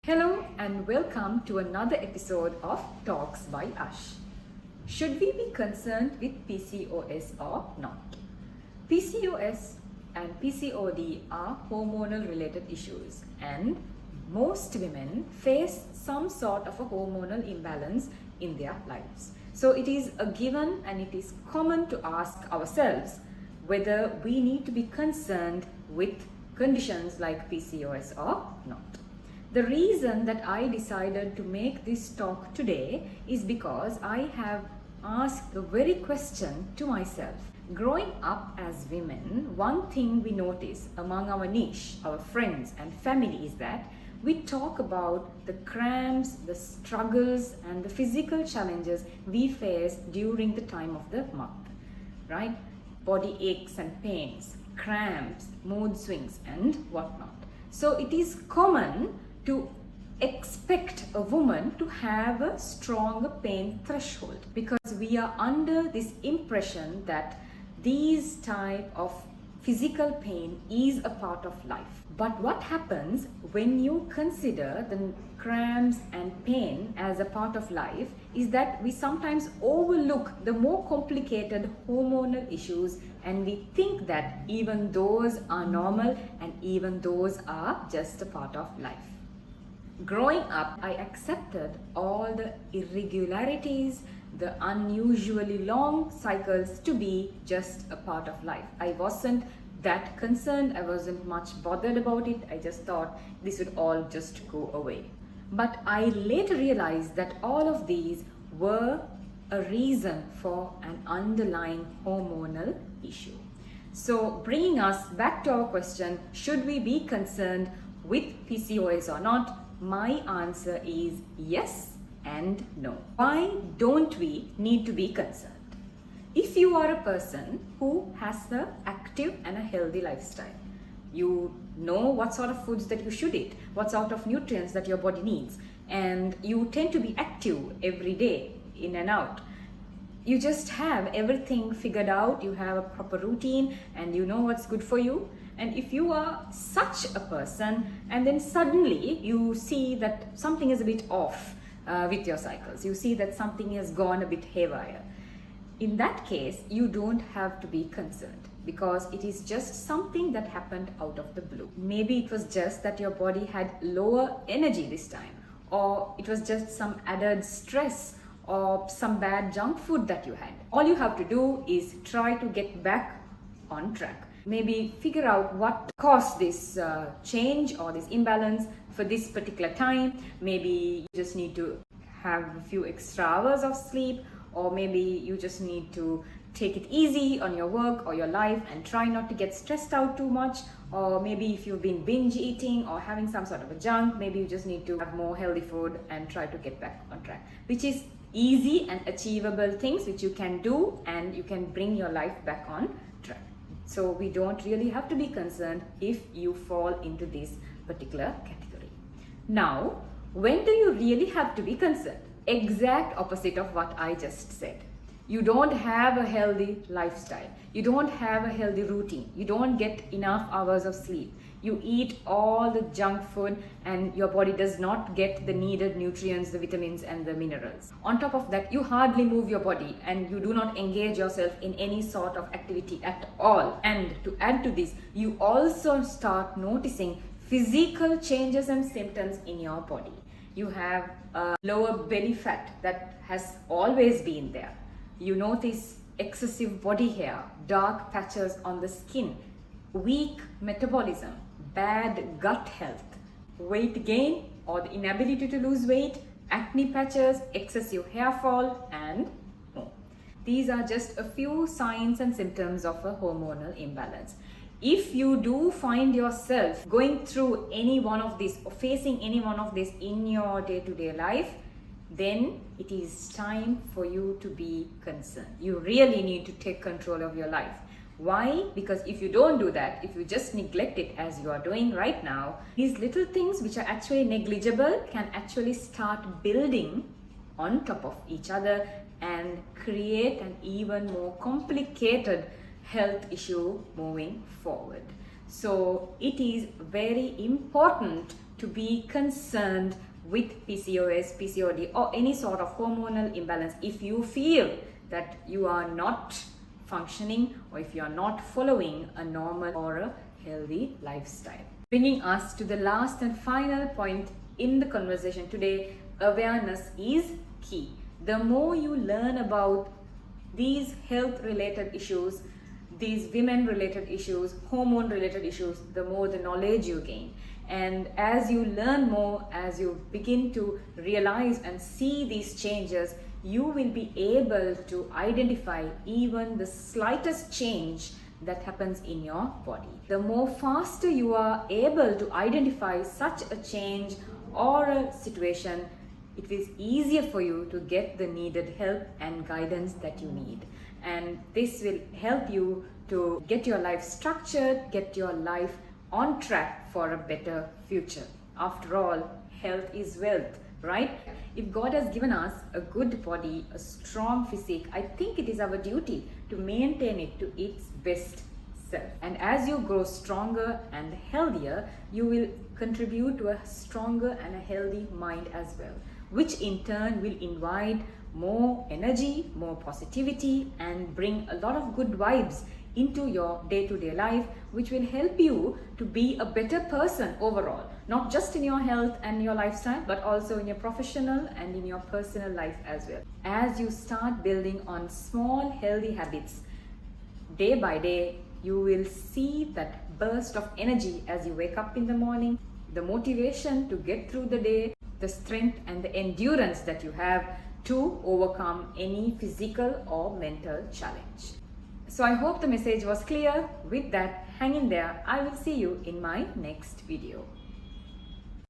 Hello and welcome to another episode of Talks by Ash. Should we be concerned with PCOS or not? PCOS and PCOD are hormonal related issues, and most women face some sort of a hormonal imbalance in their lives. So it is a given and it is common to ask ourselves whether we need to be concerned with conditions like PCOS or not. The reason that I decided to make this talk today is because I have asked the very question to myself. Growing up as women, one thing we notice among our niche, our friends and family is that we talk about the cramps, the struggles and the physical challenges we face during the time of the month, right? Body aches and pains, cramps, mood swings and whatnot. So it is common to expect a woman to have a stronger pain threshold because we are under this impression that these type of physical pain is a part of life. But what happens when you consider the cramps and pain as a part of life is that we sometimes overlook the more complicated hormonal issues and we think that even those are normal and even those are just a part of life. Growing up, I accepted all the irregularities, the unusually long cycles to be just a part of life. I wasn't that concerned, I wasn't much bothered about it. I just thought this would all just go away. But I later realized that all of these were a reason for an underlying hormonal issue. So bringing us back to our question, should we be concerned with PCOS or not? My answer is yes and no. Why don't we need to be concerned? If you are a person who has an active and a healthy lifestyle, you know what sort of foods that you should eat, what sort of nutrients that your body needs, and you tend to be active every day, in and out. You just have everything figured out, you have a proper routine and you know what's good for you. And if you are such a person and then suddenly you see that something is a bit off with your cycles, you see that something has gone a bit haywire, in that case you don't have to be concerned because it is just something that happened out of the blue. Maybe it was just that your body had lower energy this time, or it was just some added stress or some bad junk food that you had. All you have to do is try to get back on track. Maybe figure out what caused this change or this imbalance for this particular time. Maybe you just need to have a few extra hours of sleep, or maybe you just need to take it easy on your work or your life and try not to get stressed out too much. Or maybe if you've been binge eating or having some sort of a junk, maybe you just need to have more healthy food and try to get back on track, which is easy and achievable things which you can do and you can bring your life back on track. So we don't really have to be concerned if you fall into this particular category. Now, when do you really have to be concerned? Exact opposite of what I just said. You don't have a healthy lifestyle. You don't have a healthy routine. You don't get enough hours of sleep. You eat all the junk food and your body does not get the needed nutrients, the vitamins and the minerals. On top of that, you hardly move your body and you do not engage yourself in any sort of activity at all. And to add to this, you also start noticing physical changes and symptoms in your body. You have a lower belly fat that has always been there. You notice excessive body hair, dark patches on the skin, weak metabolism, bad gut health, weight gain or the inability to lose weight, acne patches, excessive hair fall and more. These are just a few signs and symptoms of a hormonal imbalance. If you do find yourself going through any one of these or facing any one of these in your day-to-day life, then it is time for you to be concerned. You really need to take control of your life. Why? Because if you don't do that, if you just neglect it as you are doing right now, these little things which are actually negligible can actually start building on top of each other and create an even more complicated health issue moving forward. So it is very important to be concerned with PCOS, PCOD, or any sort of hormonal imbalance. If you feel that you are not functioning, or if you are not following a normal or a healthy lifestyle. Bringing us to the last and final point in the conversation today, awareness is key. The more you learn about these health related issues, these women related issues, hormone related issues, the more the knowledge you gain. And as you learn more, as you begin to realize and see these changes, you will be able to identify even the slightest change that happens in your body. The more faster you are able to identify such a change or a situation, it is easier for you to get the needed help and guidance that you need. And this will help you to get your life structured, get your life on track for a better future. After all, health is wealth, right? If God has given us a good body, a strong physique, I think it is our duty to maintain it to its best self. And as you grow stronger and healthier, you will contribute to a stronger and a healthy mind as well, which in turn will invite more energy, more positivity, and bring a lot of good vibes into your day-to-day life, which will help you to be a better person overall, not just in your health and your lifestyle, but also in your professional and in your personal life as well. As you start building on small healthy habits day by day, you will see that burst of energy as you wake up in the morning, the motivation to get through the day, the strength and the endurance that you have to overcome any physical or mental challenge. So I hope the message was clear. With that, hang in there. I will see you in my next video.